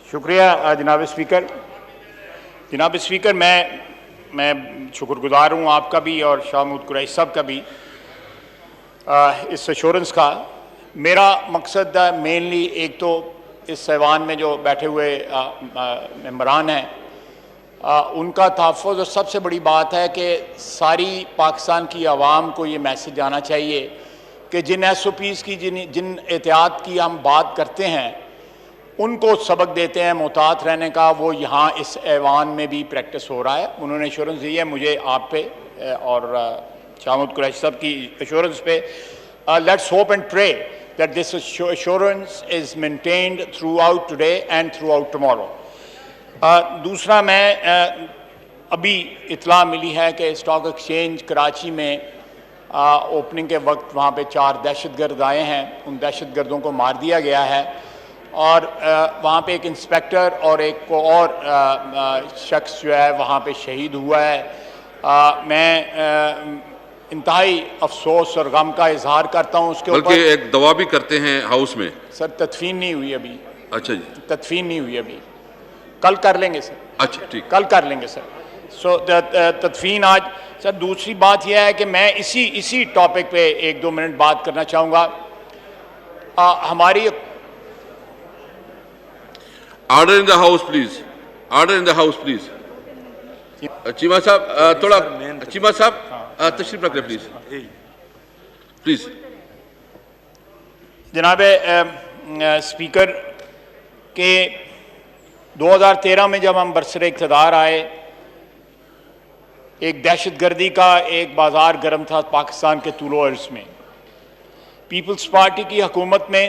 शुक्रिया जनाब स्पीकर। जनाब स्पीकर, मैं शुक्रगुजार हूँ आपका भी और शाह महमूद कुरैशी साहब का भी इस एश्योरेंस का। मेरा मकसद मेनली एक तो इस ऐवान में जो बैठे हुए मेंबरान हैं उनका तहफ़्फ़ुज़, और सबसे बड़ी बात है कि सारी पाकिस्तान की आवाम को ये मैसेज आना चाहिए कि जिन SOPs की जिन एहतियात की हम बात करते हैं उनको सबक देते हैं मोहतात रहने का, वो यहाँ इस ऐवान में भी प्रैक्टिस हो रहा है। उन्होंने एश्योरेंस दी है मुझे, आप पे और शाह महमूद कुरैशी साहब की एश्योरेंस पे। Let's hope and pray that this assurance is maintained throughout today and throughout tomorrow. दूसरा, मैं अभी इत्ला मिली है कि स्टॉक एक्सचेंज कराची में ओपनिंग के वक्त वहाँ पे 4 दहशतगर्द आए हैं, उन दहशतगर्दों को मार दिया गया है और वहाँ पे एक इंस्पेक्टर और एक को और शख्स जो है वहाँ पे शहीद हुआ है। मैं इंतहाई अफसोस और गम का इजहार करता हूँ उसके ऊपर। बल्कि एक दवा भी करते हैं हाउस में। सर तदफीन नहीं हुई अभी। अच्छा जी, तदफीन नहीं हुई अभी, कल कर लेंगे सर। अच्छा ठीक, कल कर लेंगे सर। सो तदफीन आज। सर दूसरी बात यह है कि मैं इसी टॉपिक पे 1-2 मिनट बात करना चाहूँगा। हमारी order in the house please, order in the house please. Cheema साहब थोड़ा, चीमा साहब तशरीफ रख लें प्लीज, प्लीज। जनाब स्पीकर के 2013 में जब हम बरसरे इक़्तिदार आए, एक दहशतगर्दी का एक बाज़ार गर्म था पाकिस्तान के तूलो अर्ज़ में। पीपल्स पार्टी की हुकूमत में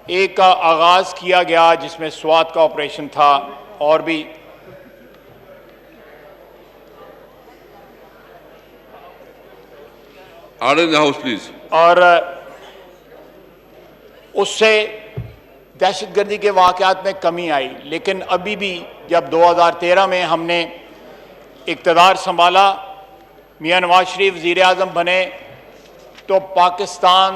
एक का आगाज़ किया गया जिसमें स्वात का ऑपरेशन था और भी order in the house please. और उससे दहशतगर्दी के वाक़यात में कमी आई। लेकिन अभी भी जब 2013 में हमने इक़्तिदार संभाला, मियां नवाज शरीफ वज़ीर आज़म बने, तो पाकिस्तान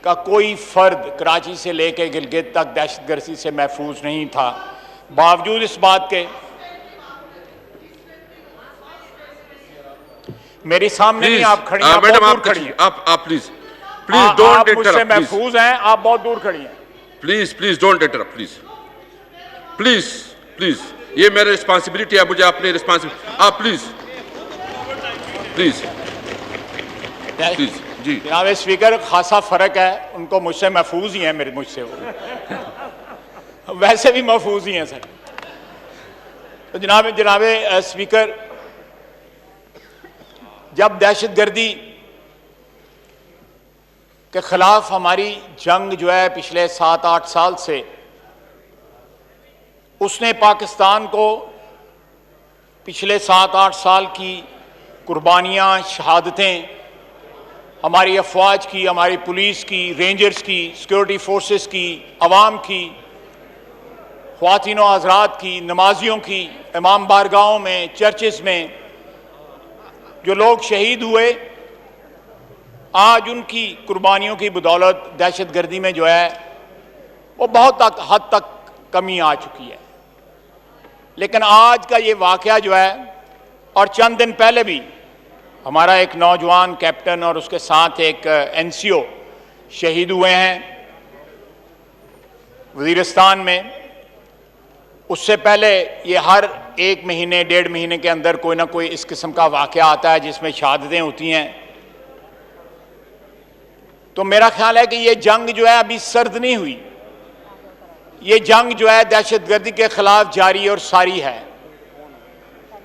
का कोई फ़र्द कराची से लेकर गिलगित तक दहशतगर्दी से महफूज नहीं था। बावजूद इस बात के, मेरे सामने नहीं आप खड़ी हैं, मैडम आप खड़ी हैं, आप प्लीज डोंट इंटरप्ट, मुझसे महफूज हैं, आप बहुत दूर खड़ी हैं। प्लीज डोंट इंटरप्ट, प्लीज ये मेरी रिस्पांसिबिलिटी है, मुझे अपनी रिस्पांसिबिलिटी, आप प्लीज जी। जनाब स्पीकर, खासा फ़र्क है, उनको मुझसे महफूज ही हैं, मेरे मुझसे वो वैसे भी महफूज ही हैं सर। तो जनाब स्पीकर, जब दहशतगर्दी के ख़िलाफ़ हमारी जंग जो है पिछले 7-8 साल से, उसने पाकिस्तान को पिछले 7-8 साल की कुर्बानियाँ, शहादतें, हमारी अफवाज की, हमारी पुलिस की, रेंजर्स की, सिक्योरिटी फोर्सेस की, अवाम की, ख्वातीन व हज़रात की, नमाजियों की, इमाम बारगाहों में, चर्चेस में जो लोग शहीद हुए, आज उनकी कुर्बानियों की बदौलत दहशतगर्दी में जो है वो बहुत हद तक कमी आ चुकी है। लेकिन आज का ये वाक़या जो है, और चंद दिन पहले भी हमारा एक नौजवान कैप्टन और उसके साथ एक NCO शहीद हुए हैं वज़ीरिस्तान में। उससे पहले ये हर 1 महीने 1.5 महीने के अंदर कोई ना कोई इस किस्म का वाक़या आता है जिसमें शहादतें होती हैं। तो मेरा ख्याल है कि ये जंग जो है अभी सर्द नहीं हुई, ये जंग जो है दहशतगर्दी के खिलाफ जारी और सारी है।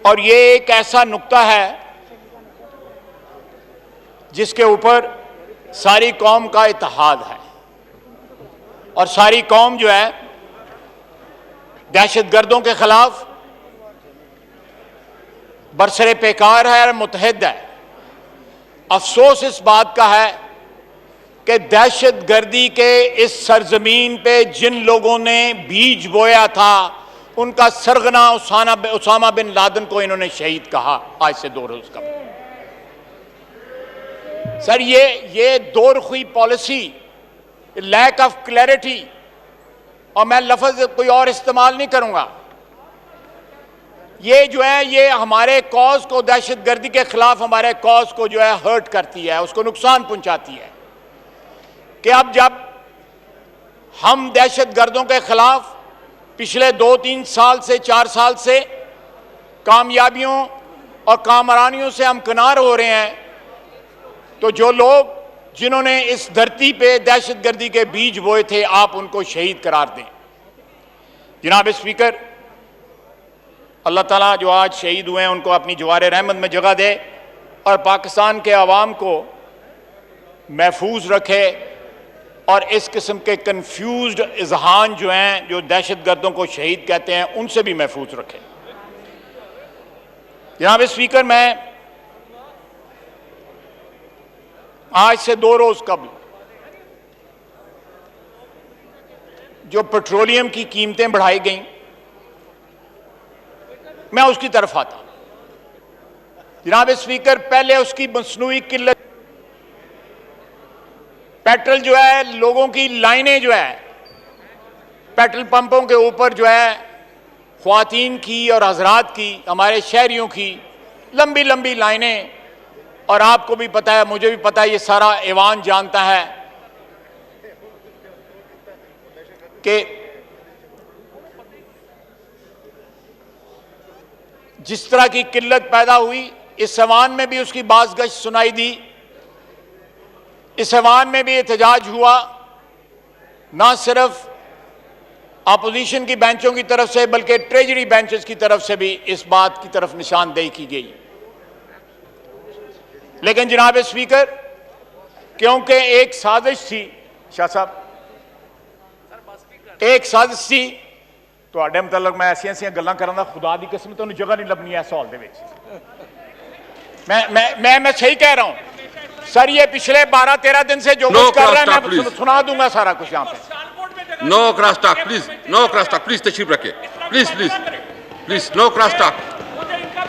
और ये एक ऐसा नुक्ता है जिसके ऊपर सारी कौम का इत्तेहाद है, और सारी कौम जो है दहशतगर्दों के खिलाफ बरसरे पेकार है और मुतहद है। अफसोस इस बात का है कि दहशतगर्दी के इस सरजमीन पे जिन लोगों ने बीज बोया था, उनका सरगना उसामा बिन लादेन को इन्होंने शहीद कहा आज से 2 रोज कबल। सर ये दो रुखी पॉलिसी, लैक ऑफ क्लैरिटी, और मैं लफ्ज कोई और इस्तेमाल नहीं करूंगा, ये जो है ये हमारे कॉज को, दहशतगर्दी के खिलाफ हमारे कॉज को जो है हर्ट करती है, उसको नुकसान पहुंचाती है। कि अब जब हम दहशतगर्दों के खिलाफ पिछले 2-3 साल से 4 साल से कामयाबियों और कामरानियों से हमकिनार हो रहे हैं, तो जो लोग जिन्होंने इस धरती पे दहशतगर्दी के बीज बोए थे, आप उनको शहीद करार दें। जनाब स्पीकर, अल्लाह ताला जो आज शहीद हुए हैं उनको अपनी जवार रहमत में जगह दे और पाकिस्तान के अवाम को महफूज रखे और इस किस्म के कन्फ्यूज्ड इजहान जो हैं, जो दहशतगर्दों को शहीद कहते हैं, उनसे भी महफूज रखे। जनाब स्पीकर, मैं आज से 2 रोज कबल जो पेट्रोलियम की कीमतें बढ़ाई गईं, मैं उसकी तरफ आता हूं। जनाब स्पीकर, पहले उसकी मसनूई किल्लत, पेट्रोल जो है, लोगों की लाइनें जो है पेट्रोल पंपों के ऊपर जो है, ख्वातीन की और हजरात की, हमारे शहरियों की लंबी लंबी लाइनें, और आपको भी पता है, मुझे भी पता है, ये सारा ऐवान जानता है कि जिस तरह की किल्लत पैदा हुई, इस ऐवान में भी उसकी बाज़गश्त सुनाई दी, इस ऐवान में भी एहतजाज हुआ, ना सिर्फ अपोजिशन की बेंचों की तरफ से बल्कि ट्रेजरी बेंचेस की तरफ से भी इस बात की तरफ निशानदेही की गई। लेकिन जनाब स्पीकर, क्योंकि एक साजिश थी, शाह साहब, एक साजिश थी, ਤੁਹਾਡੇ मुतलक मैं ऐसी ऐसी गल्लां करांगा, खुदा दी कसम तो जगह नहीं लभनी है हॉल दे विच। मैं सही कह रहा हूं सर, ये पिछले 12-13 दिन से जो कुछ कर रहा है मैं सुना दूंगा सारा कुछ यहाँ पे। No cross talk please, no cross talk please, तशरीफ रखे please please please, no cross talk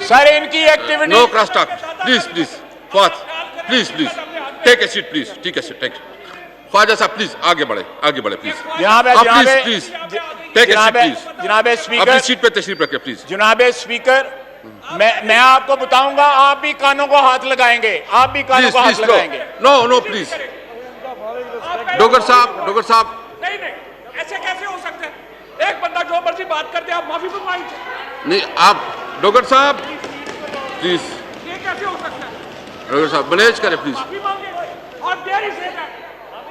sir, इनकी activity, no cross talk please please, फौत please please take a seat please, ठीक है सीट, टेक ख्वाजा साहब प्लीज आगे बढ़े please, please please take a seat please. जनाब स्पीकर, अपनी सीट पे तशरीफ रखे प्लीज। जनाब स्पीकर, मैं आपको बताऊंगा, आप भी कानों को हाथ लगाएंगे, आप भी कानों को हाथ लगाएंगे। नो प्लीज, डोगर साहब नहीं, ऐसे कैसे हो सकता है? एक बंदा जो मर्जी बात करते, आप माफी मंगवाएंगे? नहीं, आप डोगर साहब प्लीज, ये कैसे हो सकता है? डोगर साहब मैनेज करें प्लीज, माफी मांगे और देर ही से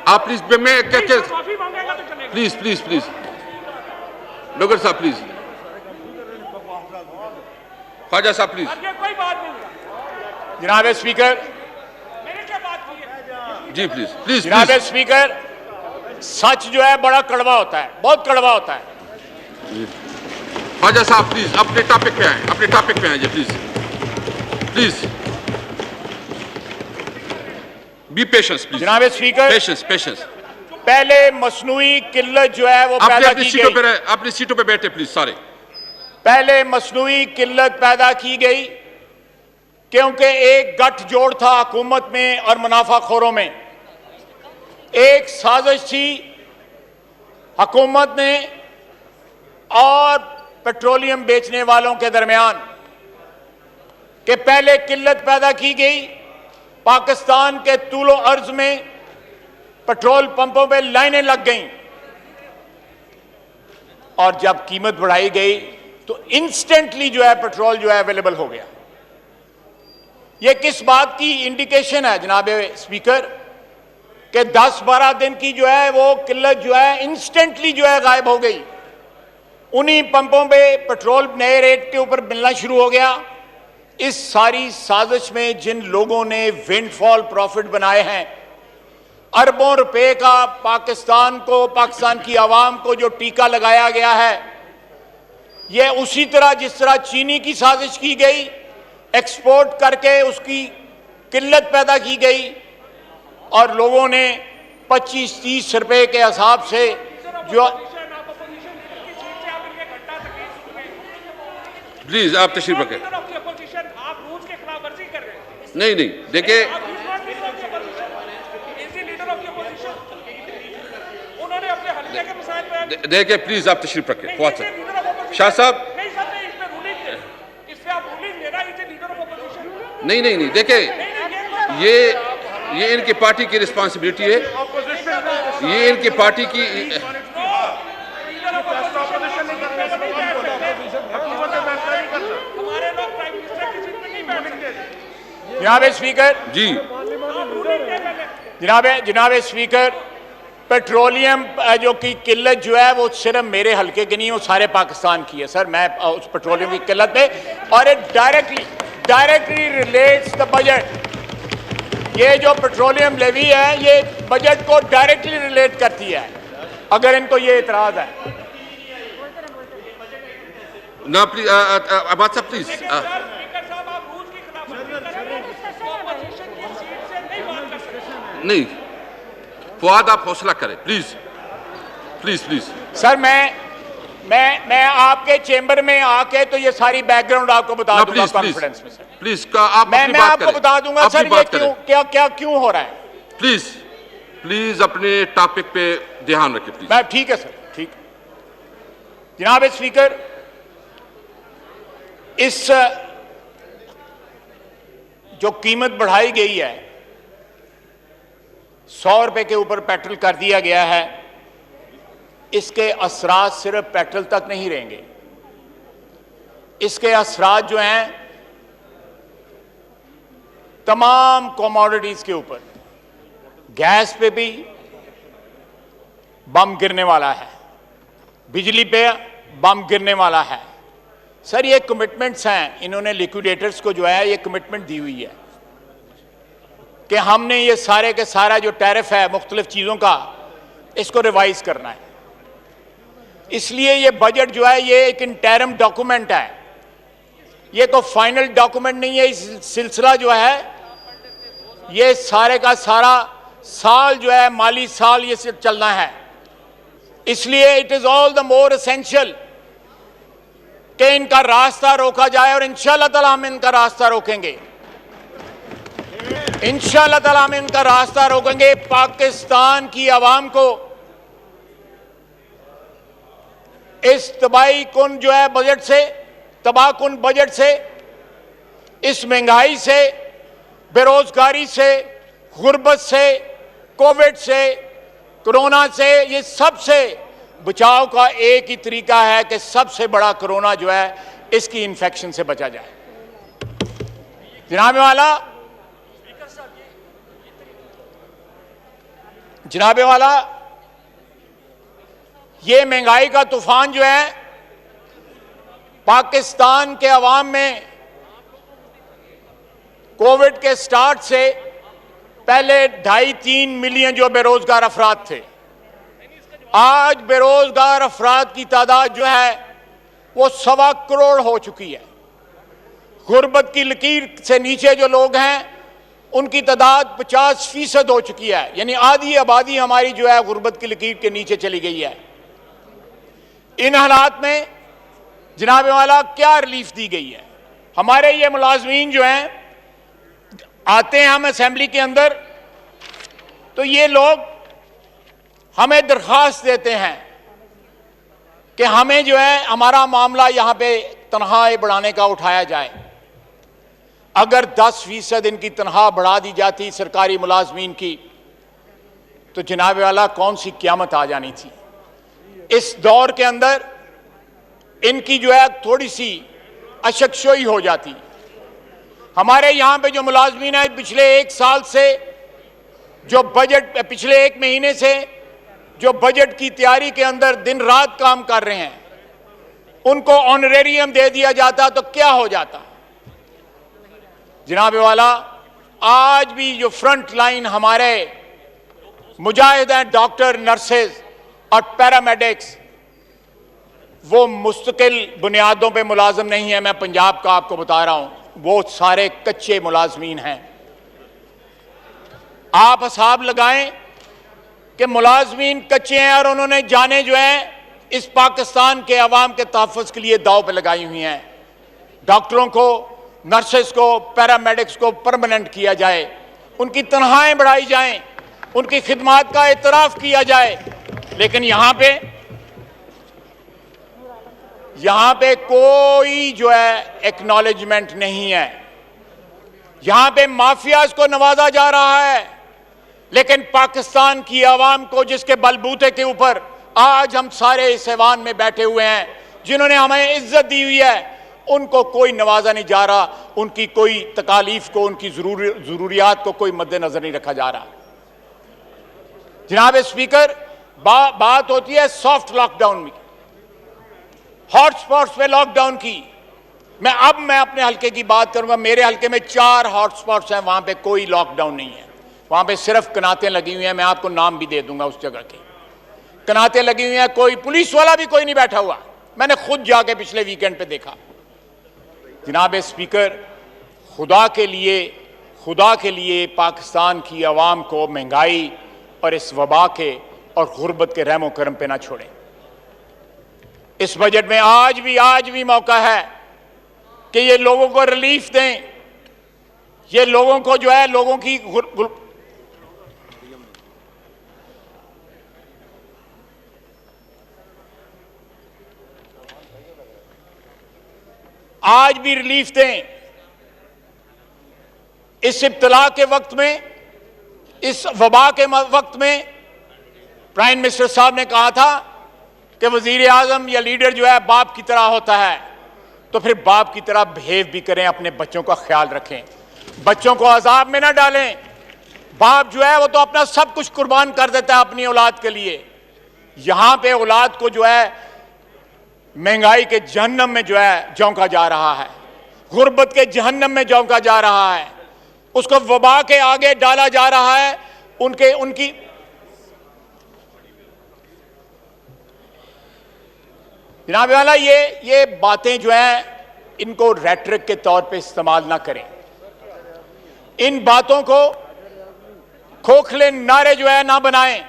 आप प्लीज, मैं क्या माफी मांगेगा तो चलेगा। प्लीज डोगर साहब प्लीज, ख्वाजा साहब प्लीज। ये कोई बात नहीं। जनाब स्पीकर, मैंने क्या बात की है? जी प्लीज जनाब स्पीकर, सच जो है बड़ा कड़वा होता है, बहुत कड़वा होता है। ख्वाजा साहब प्लीज अपने टॉपिक पे आए, प्लीज बी पेशेंस प्लीज। जनाब स्पीकर, पेशेंस पहले मसनूई किल्लत जो है वो पैदा की गई, अपनी सीटों पे बैठे प्लीज सारे। पहले मसनूई किल्लत पैदा की गई क्योंकि एक गठजोड़ था हुकूमत में और मुनाफाखोरों में। एक साजिश थी हुकूमत ने और पेट्रोलियम बेचने वालों के दरमियान कि पहले किल्लत पैदा की गई, पाकिस्तान के तूलो अर्ज में पेट्रोल पंपों पे लाइनें लग गईं, और जब कीमत बढ़ाई गई तो इंस्टेंटली जो है पेट्रोल जो है अवेलेबल हो गया। यह किस बात की इंडिकेशन है जनाब स्पीकर कि 10-12 दिन की जो है वो किल्लत जो है इंस्टेंटली जो है गायब हो गई। उन्हीं पंपों पे पेट्रोल नए रेट के ऊपर मिलना शुरू हो गया। इस सारी साजिश में जिन लोगों ने विंडफॉल प्रॉफिट बनाए हैं, अरबों रुपए का पाकिस्तान को, पाकिस्तान की आवाम को जो टीका लगाया गया है, यह उसी तरह जिस तरह चीनी की साजिश की गई, एक्सपोर्ट करके उसकी किल्लत पैदा की गई और लोगों ने 25-30 रुपए के हिसाब से जो। प्लीज आप तशरीफ रखें। आप रूल्स के खिलाफ वर्जी कर रहे हैं। नहीं देखिए, उन्होंने अपने लेके मिसाइल पे देखिए प्लीज आप तशरीफ रखें। फवाद साहब, शाह साहब, नहीं सर नहीं, इसमें रूलिंग है, इससे आप रूलिंग लेना, इसे लीडर ऑफ अपोजिशन। नहीं देखिए ये इनकी पार्टी की रिस्पांसिबिलिटी है, ये इनकी पार्टी की। हमारे लोग प्राइम मिनिस्टर की सीट पे नहीं बैठ सकते। जनाब स्पीकर, जी जनाब स्पीकर, पेट्रोलियम जो की किल्लत जो है वो सिर्फ मेरे हल्के की नहीं, वो सारे पाकिस्तान की है सर। मैं उस पेट्रोलियम की किल्लत पे, और it directly relates the budget. ये जो पेट्रोलियम लेवी है ये बजट को डायरेक्टली रिलेट करती है, अगर इनको ये इतराज है। ना प्लीज अबाद साहब प्लीज। स्पीकर साहब, आप रूल की खिलाफवर्जी कर रहे हैं, अपोजिशन की सीट से नहीं बात कर सकते। नहीं फवाद, आप हौसला करें प्लीज प्लीज प्लीज। सर मैं आपके चेंबर में आके तो ये सारी बैकग्राउंड आपको बता दूंगा कॉन्फ्रेंस में सर। प्लीज का आप मैं अपनी बात आपको करें, बता दूंगा अपनी सर ये बात क्यों करें। क्यों हो रहा है। प्लीज अपने टॉपिक पे ध्यान रखें प्लीज। मैं ठीक है सर, ठीक। जनाब स्पीकर, इस जो कीमत बढ़ाई गई है, 100 रुपए के ऊपर पेट्रोल कर दिया गया है, इसके असरात सिर्फ पेट्रोल तक नहीं रहेंगे। इसके असरात जो हैं तमाम कमोडिटीज के ऊपर, गैस पे भी बम गिरने वाला है, बिजली पे बम गिरने वाला है। सर ये कमिटमेंट्स हैं, इन्होंने लिक्विडेटर्स को जो है ये कमिटमेंट दी हुई है कि हमने ये सारे के सारा जो टैरिफ है मुख्तलिफ चीज़ों का, इसको रिवाइज करना है। इसलिए ये बजट जो है ये एक इंटरिम डॉक्यूमेंट है, ये कोई फाइनल डॉक्यूमेंट नहीं है। इस सिलसिला जो है ये सारे का सारा साल जो है, माली साल ये सिर्फ चलना है। इसलिए it is all the more essential कि इनका रास्ता रोका जाए, और इंशाअल्लाह ताला हम इनका रास्ता रोकेंगे। इंशाअल्लाह ताला हम इनका रास्ता रोकेंगे। पाकिस्तान की आवाम को इस तबाही कुन जो है बजट से, तबाहकुन बजट से, इस महंगाई से, बेरोजगारी से, गुर्बत से, कोविड से, कोरोना से, ये सब से बचाव का एक ही तरीका है कि सबसे बड़ा कोरोना जो है इसकी इन्फेक्शन से बचा जाए। जनाबे वाला ये महंगाई का तूफान जो है पाकिस्तान के अवाम में कोविड के स्टार्ट से पहले 2.5-3 मिलियन जो बेरोजगार अफराद थे, आज बेरोजगार अफराद की तादाद जो है वो 1.25 करोड़ हो चुकी है। गुर्बत की लकीर से नीचे जो लोग हैं उनकी तादाद 50% हो चुकी है, यानी आधी आबादी हमारी जो है गुर्बत की लकीर के नीचे चली गई है। इन हालात में जनाब वाला क्या रिलीफ दी गई है। हमारे ये मुलाजमीन जो हैं, आते हैं हम असेंबली के अंदर तो ये लोग हमें दरख्वास्त देते हैं कि हमें जो है हमारा मामला यहाँ पे तनख्वाह बढ़ाने का उठाया जाए। अगर 10% इनकी तनख्वाह बढ़ा दी जाती सरकारी मुलाजमीन की तो जनाब वाला कौन सी क़यामत आ जानी थी। इस दौर के अंदर इनकी जो है थोड़ी सी अशकशोई हो जाती। हमारे यहाँ पे जो मुलाजमीन है पिछले 1 साल से जो बजट, पिछले 1 महीने से जो बजट की तैयारी के अंदर दिन रात काम कर रहे हैं, उनको ऑनरेरियम दे दिया जाता तो क्या हो जाता। जनाब वाला आज भी जो फ्रंट लाइन हमारे मुजाहिद हैं, डॉक्टर, नर्सेज और पैरामेडिक्स, वो मुस्तकिल बुनियादों पे मुलाजिम नहीं है। मैं पंजाब का आपको बता रहा हूं, वो सारे कच्चे मुलाजमीन हैं। आप हिसाब लगाएं कि मुलाजमीन कच्चे हैं और उन्होंने जाने जो है इस पाकिस्तान के अवाम के तहफ़्फ़ुज़ के लिए दाव पे लगाई हुई हैं। डॉक्टरों को, नर्सेस को, पैरामेडिक्स को परमानेंट किया जाए, उनकी तनख्वाहें बढ़ाई जाएं, उनकी खिदमात का एतराफ़ किया जाए। लेकिन यहां पे कोई जो है एक्नॉलेजमेंट नहीं है। यहां पे माफियाज को नवाजा जा रहा है, लेकिन पाकिस्तान की आवाम को, जिसके बलबूते के ऊपर आज हम सारे इस ऐवान में बैठे हुए हैं, जिन्होंने हमें इज्जत दी हुई है, उनको कोई नवाजा नहीं जा रहा, उनकी कोई तकालीफ को, उनकी जरूरियात को कोई मद्देनजर नहीं रखा जा रहा। जनाब स्पीकर, बात होती है सॉफ्ट लॉकडाउन में, हॉटस्पॉट्स पे लॉकडाउन की। मैं अपने हल्के की बात करूंगा। मेरे हल्के में 4 हॉटस्पॉट्स हैं, वहां पे कोई लॉकडाउन नहीं है। वहां पे सिर्फ कनातें लगी हुई हैं। मैं आपको नाम भी दे दूंगा उस जगह के। कनातें लगी हुई हैं, कोई पुलिस वाला भी कोई नहीं बैठा हुआ। मैंने खुद जाके पिछले वीकेंड पे देखा। जनाब स्पीकर, खुदा के लिए पाकिस्तान की आवाम को महंगाई और इस वबा के और गुर्बत के रहमो करम पे ना छोड़ें। इस बजट में आज भी मौका है कि ये लोगों को रिलीफ दें। ये लोगों को जो है, लोगों की आज भी रिलीफ दें। इस इब्तला के वक्त में, इस वबा के वक्त में प्राइम मिनिस्टर साहब ने कहा था कि वजीर आजम या लीडर जो है बाप की तरह होता है, तो फिर बाप की तरह बिहेव भी करें, अपने बच्चों का ख्याल रखें, बच्चों को अजाब में ना डालें। बाप जो है वो तो अपना सब कुछ कुर्बान कर देता है अपनी औलाद के लिए। यहां पे औलाद को जो है महंगाई के जहन्नम में जो है झोंका जा रहा है, गुर्बत के जहन्नम में झोंका जा रहा है, उसको वबा के आगे डाला जा रहा है। उनकी जनाब वाला, ये बातें जो हैं, इनको रेटरिक के तौर पे इस्तेमाल ना करें। इन बातों को खोखले नारे जो है ना बनाएं।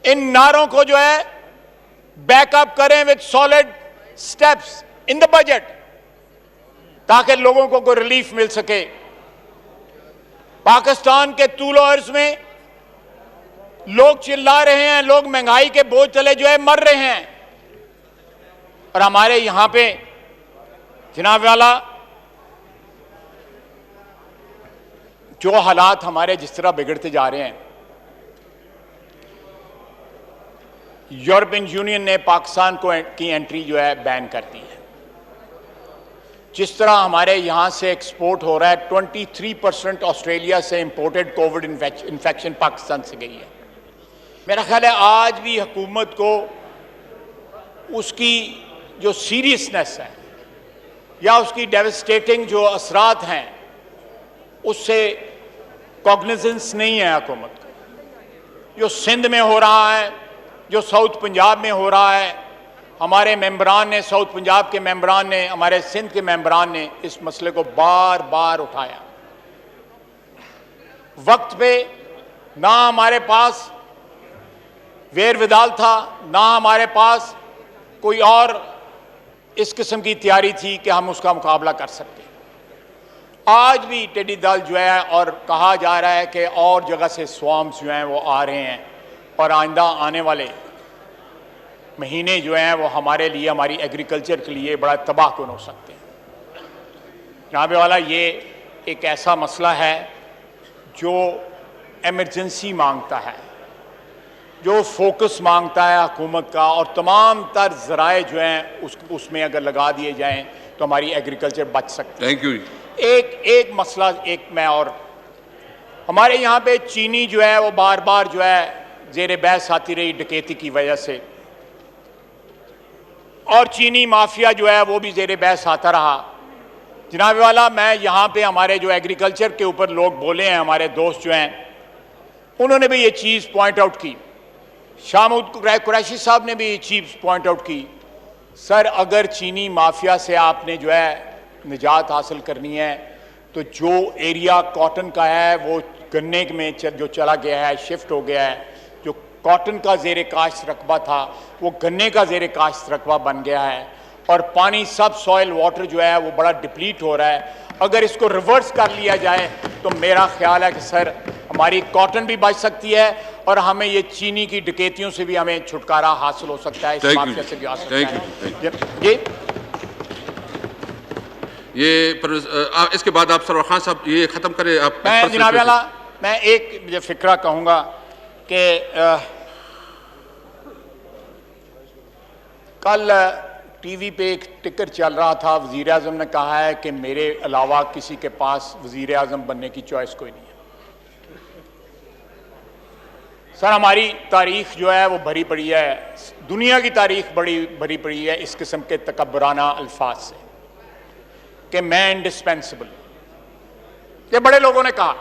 इन नारों को जो है बैकअप करें with solid steps in the budget, ताकि लोगों को कोई रिलीफ मिल सके। पाकिस्तान के तूलो अर्ज में लोग चिल्ला रहे हैं, लोग महंगाई के बोझ तले जो है मर रहे हैं। और हमारे यहां पे जनाब वाला, जो हालात हमारे जिस तरह बिगड़ते जा रहे हैं, यूरोपियन यूनियन ने पाकिस्तान की एंट्री जो है बैन कर दी है। जिस तरह हमारे यहां से एक्सपोर्ट हो रहा है, 23% ऑस्ट्रेलिया से इंपोर्टेड कोविड इन्फेक्शन पाकिस्तान से गई है। मेरा ख्याल है आज भी हुकूमत को उसकी जो सीरियसनेस है या उसकी डेवस्टेटिंग जो असरात हैं, उससे कॉग्निजेंस नहीं है हुकूमत को। जो सिंध में हो रहा है, जो साउथ पंजाब में हो रहा है, हमारे मेंबरान ने, साउथ पंजाब के मेंबरान ने, हमारे सिंध के मेंबरान ने इस मसले को बार बार उठाया। वक्त पे ना हमारे पास वेर विदाल था, ना हमारे पास कोई और इस किस्म की तैयारी थी कि हम उसका मुकाबला कर सकते। आज भी टेडी दल जो है, और कहा जा रहा है कि और जगह से स्वाम्स जो हैं वो आ रहे हैं, और आइंदा आने वाले महीने जो हैं वो हमारे लिए, हमारी एग्रीकल्चर के लिए बड़ा तबाहकुन हो सकते हैं। जनाब वाला, ये एक ऐसा मसला है जो एमरजेंसी मांगता है, जो फोकस मांगता है हुकूमत का, और तमाम तर ज़राए जो हैं उसमें अगर लगा दिए जाएं तो हमारी एग्रीकल्चर बच सकती है। Thank you. एक मसला, मैं और हमारे यहाँ पे चीनी जो है वो बार बार जो है ज़ेरे बहस आती रही डकैती की वजह से, और चीनी माफिया जो है वो भी ज़ेरे बहस आता रहा। जनाब वाला, मैं यहाँ पे हमारे जो एग्रीकल्चर के ऊपर लोग बोले हैं, हमारे दोस्त जो हैं, उन्होंने भी ये चीज़ पॉइंट आउट की। शाहमूद कुरैशी साहब ने भी ये चीज़ पॉइंट आउट की। सर, अगर चीनी माफिया से आपने जो है निजात हासिल करनी है, तो जो एरिया कॉटन का है वो गन्ने में जो चला गया है, शिफ्ट हो गया है। जो कॉटन का ज़ेरे काश्त रकबा था वो गन्ने का ज़ेरे काश्त रकबा बन गया है, और पानी, सब सॉइल वाटर जो है वो बड़ा डिप्लीट हो रहा है। अगर इसको रिवर्स कर लिया जाए तो मेरा ख्याल है कि सर हमारी कॉटन भी बच सकती है और हमें ये चीनी की डकैतियों से भी हमें छुटकारा हासिल हो सकता है, इस माफिया से भी हासिल हो सकता है। ये इसके बाद आप सरवर खान साहब ये खत्म करें। आप मैं जनाब आला मैं एक जो फिक्रा कहूँगा कि कल टीवी पे एक टिकर चल रहा था, वज़ीर आज़म ने कहा है कि मेरे अलावा किसी के पास वज़ीर आज़म बनने की चॉइस कोई नहीं है। सर हमारी तारीख जो है वो भरी पड़ी है, दुनिया की तारीख बड़ी भरी पड़ी है इस किस्म के तकब्बराना अल्फाज से कि मैं इंडिस्पेंसिबल, ये बड़े लोगों ने कहा,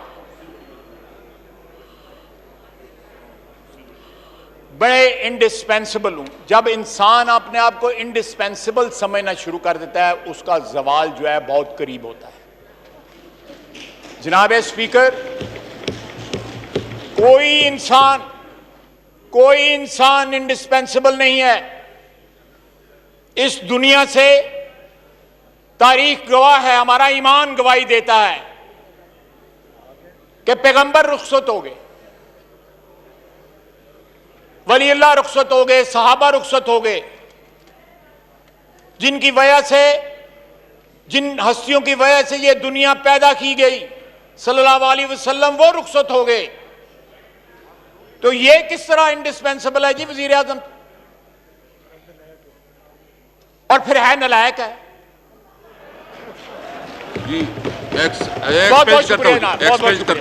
बड़े इंडिस्पेंसिबल हूं। जब इंसान अपने आप को इंडिस्पेंसिबल समझना शुरू कर देता है उसका जवाल जो है बहुत करीब होता है। जनाब स्पीकर, कोई इंसान इंडिस्पेंसिबल नहीं है इस दुनिया से। तारीख गवाह है, हमारा ईमान गवाही देता है कि पैगंबर रुखसत हो गए, वली अल्लाह रुखसत हो गए, सहाबा रुखसत हो गए, जिनकी वजह से, जिन हस्तियों की वजह से ये दुनिया पैदा की गई सल्लल्लाहु अलैहि वसल्लम, वो रुखसत हो गए। तो ये किस तरह इंडिस्पेंसिबल है जी वजीर आजम, और फिर है नलायक है जी। बहुत बहुत शुक्रिया।